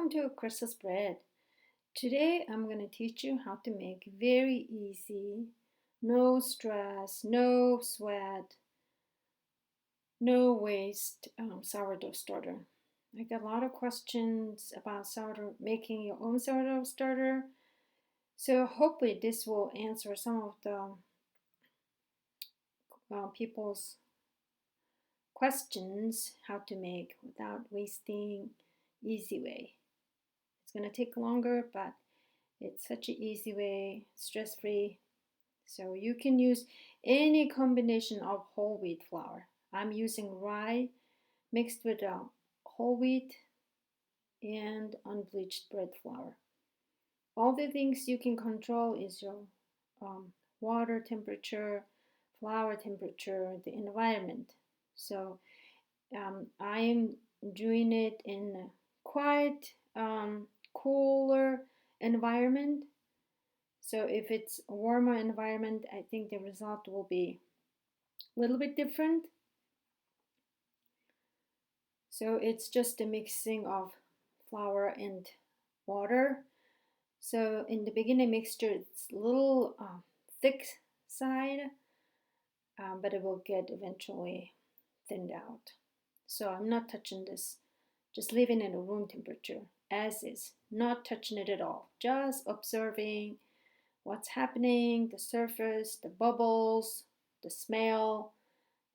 welcome to Crystal's Bread. Today I'm going to teach you how to make very easy, no stress, no sweat, no waste sourdough starter. I get a lot of questions about sourdough, making your own sourdough starter. So hopefully this will answer some of the people's questions how to make without wasting, easy way. It's going to take longer, but it's such an easy way, stress-free. So you can use any combination of whole wheat flour. I'm using rye mixed with whole wheat and unbleached bread flour. All the things you can control is your water temperature, flour temperature, the environment. So I'm doing it in a quite cooler environment. So if it's a warmer environment, I think the result will be a little bit different. So it's just a mixing of flour and water. So in the beginning mixture, it's a little thick side, but it will get eventually thinned out. So I'm not touching this, just leaving it at room temperature as is, not touching it at all, just observing what's happening, the surface, the bubbles, the smell.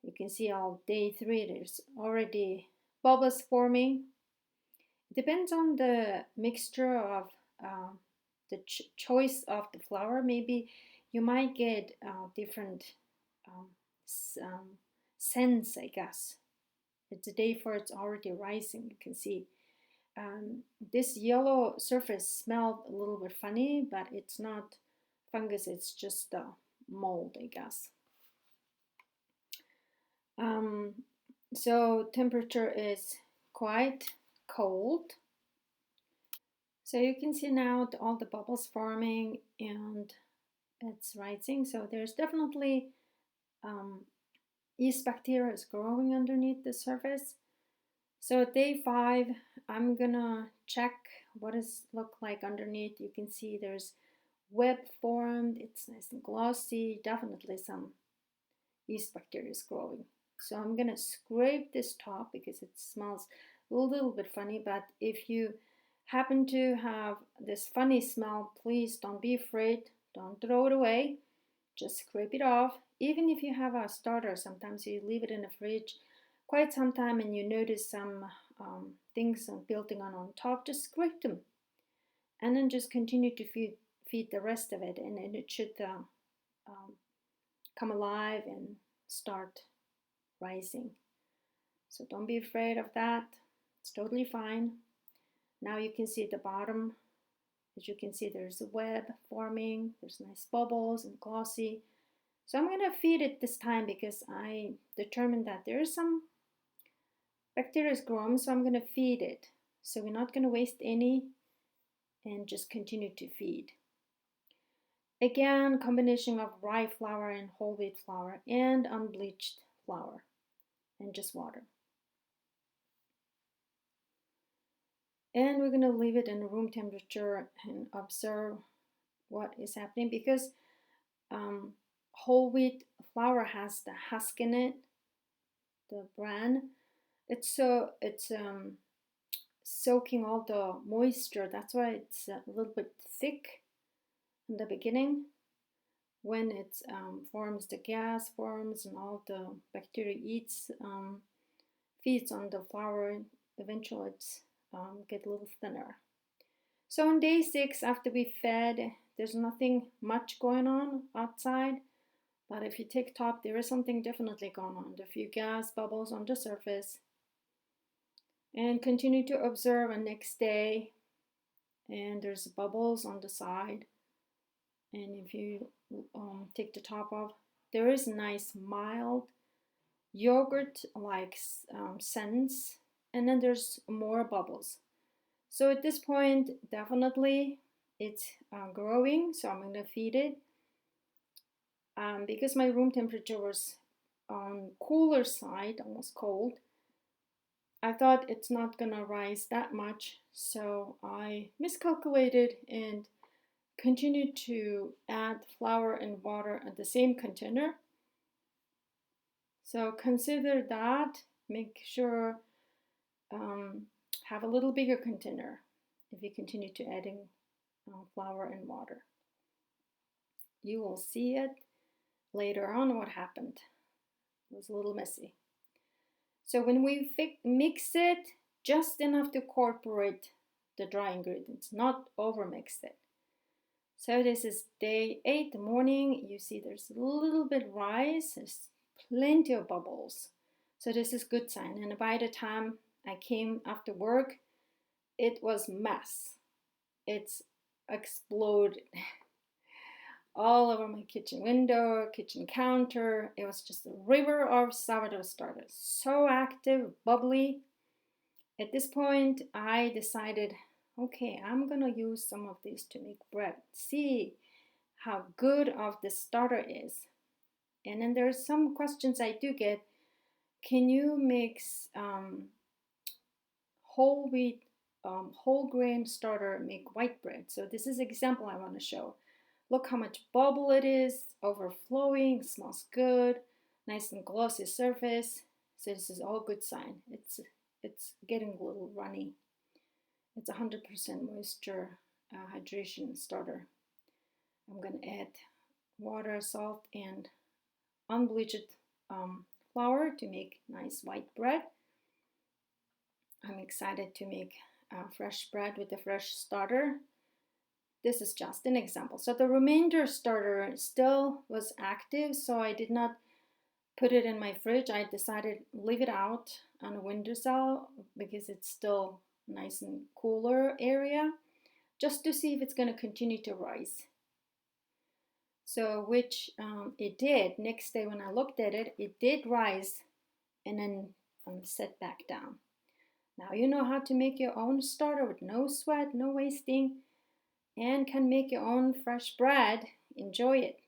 You can see on day 3 there's already bubbles forming. It depends on the mixture of the choice of the flour. Maybe you might get different um, scents, I guess. It's a day 4, it's already rising, you can see. This yellow surface smelled a little bit funny, but it's not fungus, it's just mold, I guess. So temperature is quite cold. So you can see now all the bubbles forming and it's rising. So there's definitely yeast bacteria is growing underneath the surface. So day 5, I'm gonna check what does look like underneath. You can see there's web formed, it's nice and glossy, definitely some yeast bacteria is growing. So I'm gonna scrape this top because it smells a little bit funny, but if you happen to have this funny smell, please don't be afraid, don't throw it away, just scrape it off. Even if you have a starter, sometimes you leave it in the fridge quite some time and you notice some things building on top, just scrape them and then just continue to feed the rest of it, and then it should come alive and start rising. So don't be afraid of that, it's totally fine. Now you can see at the bottom, as you can see, there's a web forming, there's nice bubbles and glossy. So I'm going to feed it this time because I determined that there is some bacteria is growing, so I'm going to feed it. So we're not going to waste any and just continue to feed. Again, combination of rye flour and whole wheat flour and unbleached flour and just water. And we're going to leave it in room temperature and observe what is happening because whole wheat flour has the husk in it, the bran. It's soaking all the moisture. That's why it's a little bit thick in the beginning. When it forms, the gas forms and all the bacteria feeds on the flour, eventually it's get a little thinner. So on day 6, after we fed, there's nothing much going on outside, but if you take top, there is something definitely going on. There are a few gas bubbles on the surface. And continue to observe on next day, and there's bubbles on the side. And if you take the top off, there is nice mild yogurt like scents, and then there's more bubbles. So at this point, definitely it's growing, so I'm going to feed it. Because my room temperature was on cooler side, almost cold, I thought it's not gonna rise that much, so I miscalculated and continued to add flour and water at the same container. So consider that. Make sure have a little bigger container if you continue to adding flour and water. You will see it later on what happened. It was a little messy. So when we mix it, just enough to incorporate the dry ingredients, not overmix it. So this is day 8, the morning. You see there's a little bit rise, there's plenty of bubbles. So this is good sign. And by the time I came after work, it was mess. It's exploded all over my kitchen window, kitchen counter. It was just a river of sourdough starter. So active, bubbly. At this point, I decided, okay, I'm gonna use some of these to make bread. See how good of the starter is. And then there's some questions I do get. Can you mix whole wheat, whole grain starter, make white bread? So this is an example I want to show. Look how much bubble it is, overflowing, smells good, nice and glossy surface. So this is all good sign. It's getting a little runny. It's 100% moisture hydration starter. I'm gonna add water, salt, and unbleached flour to make nice white bread. I'm excited to make fresh bread with the fresh starter. This is just an example. So the remainder starter still was active, so I did not put it in my fridge. I decided leave it out on a windowsill because it's still nice and cooler area, just to see if it's going to continue to rise. So which it did. Next day when I looked at it, it did rise and then set back down. Now you know how to make your own starter with no sweat, no wasting, and can make your own fresh bread. Enjoy it.